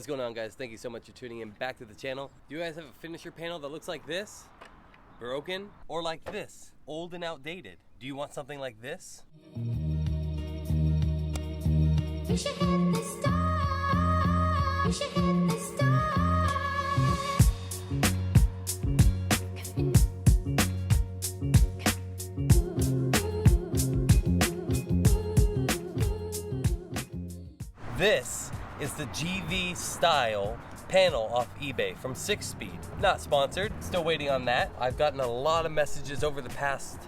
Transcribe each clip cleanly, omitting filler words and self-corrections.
What is going on, guys? Thank you so much for tuning in back to the channel. Do you guys have a finisher panel that looks like this? Broken? Or like this? Old and outdated? Do you want something like this? You should hit the star. You should hit the star. This is the GV style panel off eBay from Sickspeed. Not sponsored, still waiting on that. I've gotten a lot of messages over the past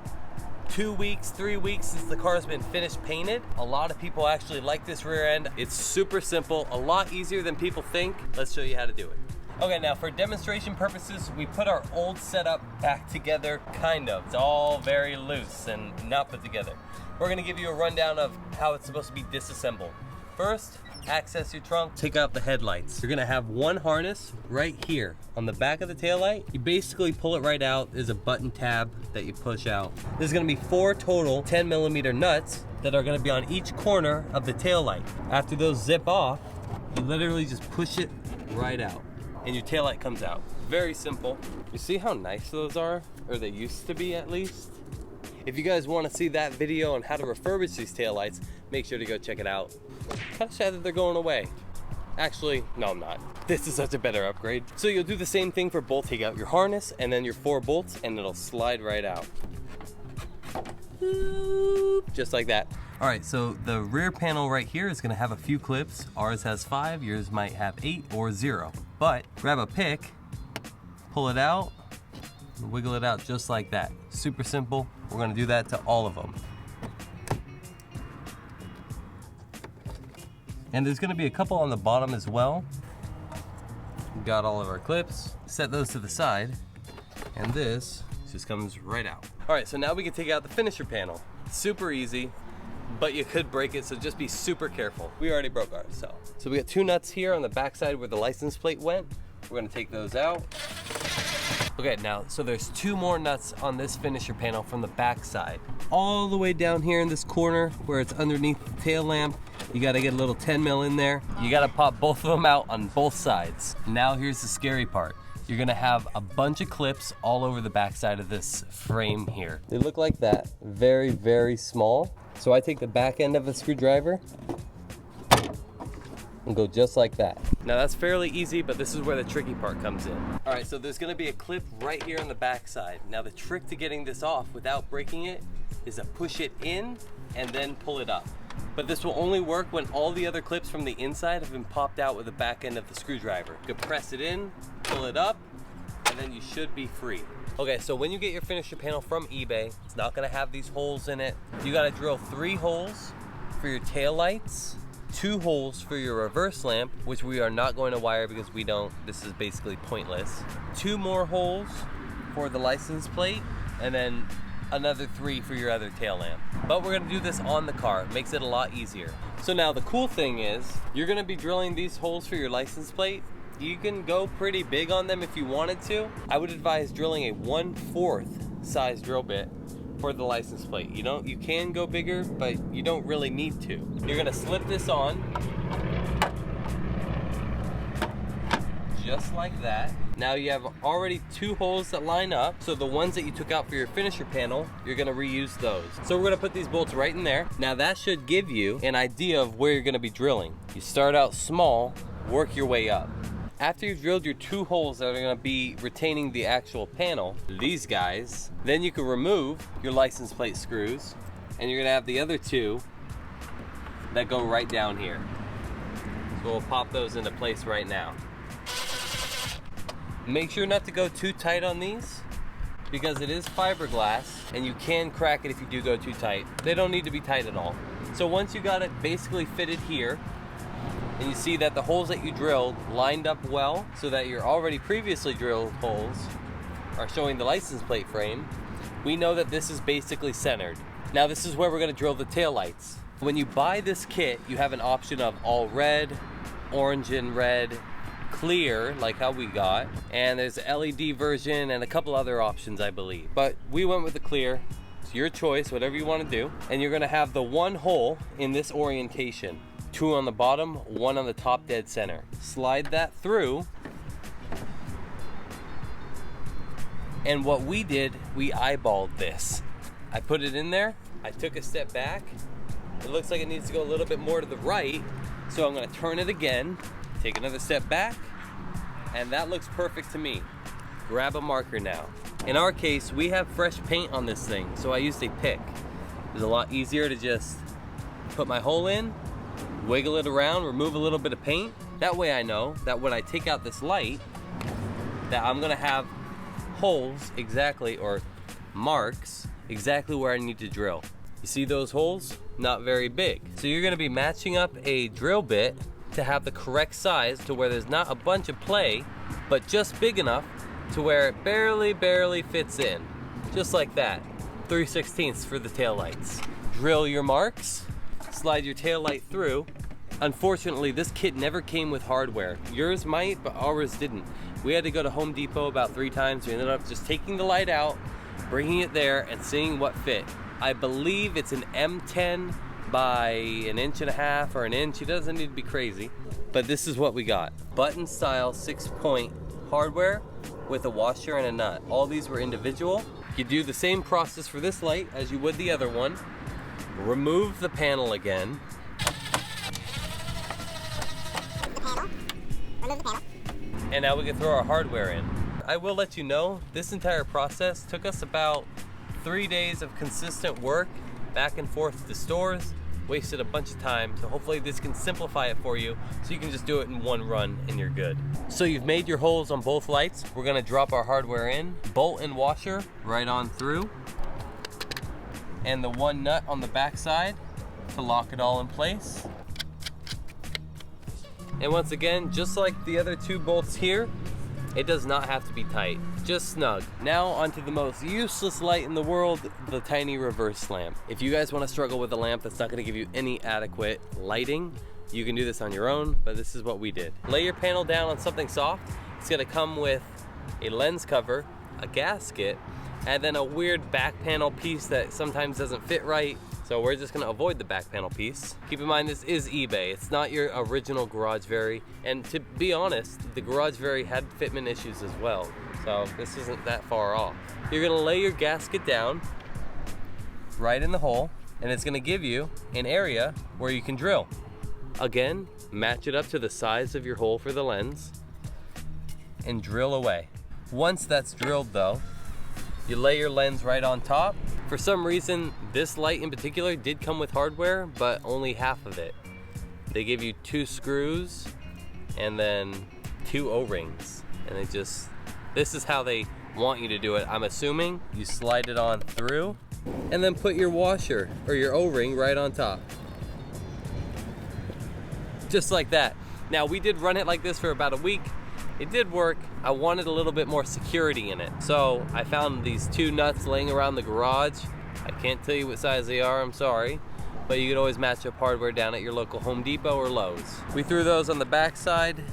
2 weeks, 3 weeks since the car's been finished painted. A lot of people actually like this rear end. It's super simple, a lot easier than people think. Let's show you how to do it. Okay, now for demonstration purposes, we put our old setup back together, kind of. It's all very loose and not put together. We're gonna give you a rundown of how it's supposed to be disassembled. First, access your trunk, take out the headlights. You're gonna have one harness right here on the back of the taillight. You basically pull it right out. There's a button tab that you push out. There's gonna be 4 total 10mm nuts that are gonna be on each corner of the taillight. After those zip off, you literally just push it right out and your taillight comes out. Very simple. You see how nice those are? Or they used to be, at least. If you guys want to see that video on how to refurbish these taillights, make sure to go check it out. Kind of sad that they're going away. Actually, no, I'm not. This is such a better upgrade. So you'll do the same thing for both. Take out your harness and then your 4 bolts and it'll slide right out. Just like that. All right, so the rear panel right here is gonna have a few clips. Ours has 5, yours might have 8 or 0. But grab a pick, pull it out, and wiggle it out just like that. Super simple. We're gonna do that to all of them. And there's gonna be a couple on the bottom as well. We've got all of our clips. Set those to the side, and this just comes right out. All right, so now we can take out the finisher panel. Super easy, but you could break it, so just be super careful. We already broke ours, so. So we got 2 nuts here on the backside where the license plate went. We're gonna take those out. Okay, now, so there's 2 more nuts on this finisher panel from the back side. All the way down here in this corner where it's underneath the tail lamp, you gotta get a little 10mm in there. You gotta pop both of them out on both sides. Now here's the scary part. You're gonna have a bunch of clips all over the back side of this frame here. They look like that, very, very small. So I take the back end of a screwdriver and go just like that. Now that's fairly easy, but this is where the tricky part comes in. All right, so there's gonna be a clip right here on the back side. Now the trick to getting this off without breaking it is to push it in and then pull it up. But this will only work when all the other clips from the inside have been popped out with the back end of the screwdriver. You can press it in, pull it up, and then you should be free. Okay, so when you get your finisher panel from eBay, it's not gonna have these holes in it. You gotta drill 3 holes for your tail lights, 2 holes for your reverse lamp, which we are not going to wire because we don't, this is basically pointless. 2 more holes for the license plate, and then another 3 for your other tail lamp. But we're gonna do this on the car. It makes it a lot easier. So now the cool thing is, you're gonna be drilling these holes for your license plate. You can go pretty big on them if you wanted to. I would advise drilling a 1/4 size drill bit for the license plate. You can go bigger, but you don't really need to. You're gonna slip this on, just like that. Now you have already 2 holes that line up, so the ones that you took out for your finisher panel, you're gonna reuse those. So we're gonna put these bolts right in there. Now that should give you an idea of where you're gonna be drilling. You start out small, work your way up. After you've drilled your 2 holes that are gonna be retaining the actual panel, these guys, then you can remove your license plate screws, and you're gonna have the other 2 that go right down here. So we'll pop those into place right now. Make sure not to go too tight on these because it is fiberglass and you can crack it if you do go too tight. They don't need to be tight at all. So once you got it basically fitted here, and you see that the holes that you drilled lined up well so that your already previously drilled holes are showing the license plate frame, we know that this is basically centered. Now this is where we're gonna drill the taillights. When you buy this kit, you have an option of all red, orange and red, clear, like how we got, and there's an LED version and a couple other options, I believe. But we went with the clear. It's your choice, whatever you want to do. And you're gonna have the 1 hole in this orientation. 2 on the bottom, 1 on the top dead center. Slide that through. And what we did, we eyeballed this. I put it in there, I took a step back. It looks like it needs to go a little bit more to the right, so I'm gonna turn it again, take another step back, and that looks perfect to me. Grab a marker now. In our case, we have fresh paint on this thing, so I used a pick. It's a lot easier to just put my hole in, wiggle it around, remove a little bit of paint. That way I know that when I take out this light, that I'm gonna have holes exactly, or marks, exactly where I need to drill. You see those holes? Not very big. So you're gonna be matching up a drill bit to have the correct size to where there's not a bunch of play, but just big enough to where it barely fits in. Just like that. 3/16 for the taillights. Drill your marks, slide your taillight through. Unfortunately, this kit never came with hardware. Yours might, but ours didn't. We had to go to Home Depot about 3 times. We ended up just taking the light out, bringing it there, and seeing what fit. I believe it's an M10 by 1.5 inches or 1 inch. It doesn't need to be crazy, but this is what we got. Button style 6-point hardware with a washer and a nut. All these were individual. You do the same process for this light as you would the other one. Remove the panel again. Remove the panel. And now we can throw our hardware in. I will let you know, this entire process took us about 3 days of consistent work, back and forth to stores, wasted a bunch of time. So hopefully this can simplify it for you so you can just do it in one run and you're good. So you've made your holes on both lights. We're gonna drop our hardware in, bolt and washer right on through, and the 1 nut on the back side to lock it all in place. And once again, just like the other 2 bolts here, it does not have to be tight, just snug. Now onto the most useless light in the world, the tiny reverse lamp. If you guys wanna struggle with a lamp that's not gonna give you any adequate lighting, you can do this on your own, but this is what we did. Lay your panel down on something soft. It's gonna come with a lens cover, a gasket, and then a weird back panel piece that sometimes doesn't fit right. So we're just gonna avoid the back panel piece. Keep in mind, this is eBay. It's not your original GarageVary. And to be honest, the GarageVary had fitment issues as well. So this isn't that far off. You're gonna lay your gasket down right in the hole, and it's gonna give you an area where you can drill. Again, match it up to the size of your hole for the lens and drill away. Once that's drilled though, you lay your lens right on top. For some reason, this light in particular did come with hardware, but only half of it. They give you 2 screws and then 2 O-rings. And this is how they want you to do it. I'm assuming you slide it on through and then put your washer or your O-ring right on top. Just like that. Now we did run it like this for about a week. It did work. I wanted a little bit more security in it. So I found these 2 nuts laying around the garage. I can't tell you what size they are, I'm sorry. But you could always match up hardware down at your local Home Depot or Lowe's. We threw those on the back side,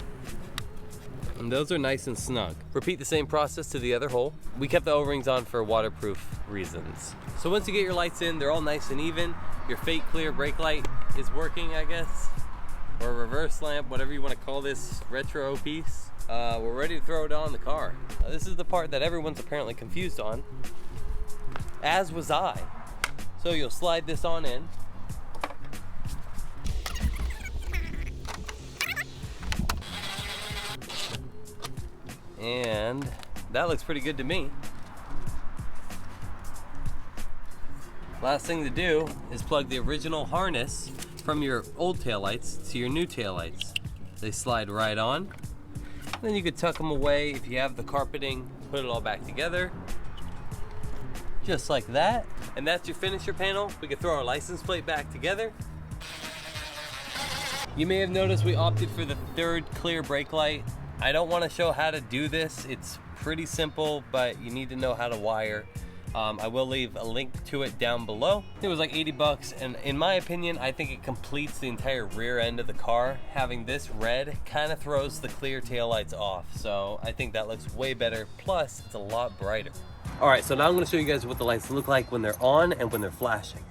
and those are nice and snug. Repeat the same process to the other hole. We kept the O-rings on for waterproof reasons. So once you get your lights in, they're all nice and even. Your fake clear brake light is working, I guess. Or a reverse lamp, whatever you want to call this retro piece. We're ready to throw it on the car. This is the part that everyone's apparently confused on, as was I. So you'll slide this on in. And that looks pretty good to me. Last thing to do is plug the original harness from your old taillights to your new taillights. They slide right on. Then you could tuck them away if you have the carpeting, put it all back together. Just like that. And that's your finisher panel. We could throw our license plate back together. You may have noticed we opted for the 3rd clear brake light. I don't want to show how to do this. It's pretty simple, but you need to know how to wire. I will leave a link to it down below. It was like 80 bucks, and in my opinion, I think it completes the entire rear end of the car. Having this red kind of throws the clear taillights off, so I think that looks way better. Plus, it's a lot brighter. All right, so now I'm gonna show you guys what the lights look like when they're on and when they're flashing.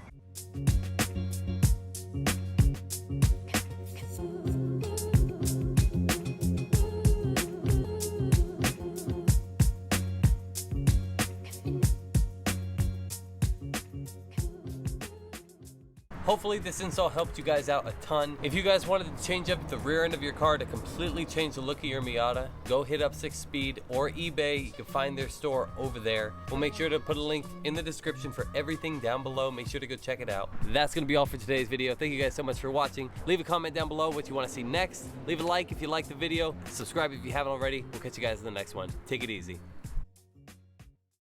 Hopefully this install helped you guys out a ton. If you guys wanted to change up the rear end of your car to completely change the look of your Miata, go hit up Sickspeed or eBay. You can find their store over there. We'll make sure to put a link in the description for everything down below. Make sure to go check it out. That's gonna be all for today's video. Thank you guys so much for watching. Leave a comment down below what you want to see next. Leave a like if you like the video. Subscribe if you haven't already. We'll catch you guys in the next one. Take it easy.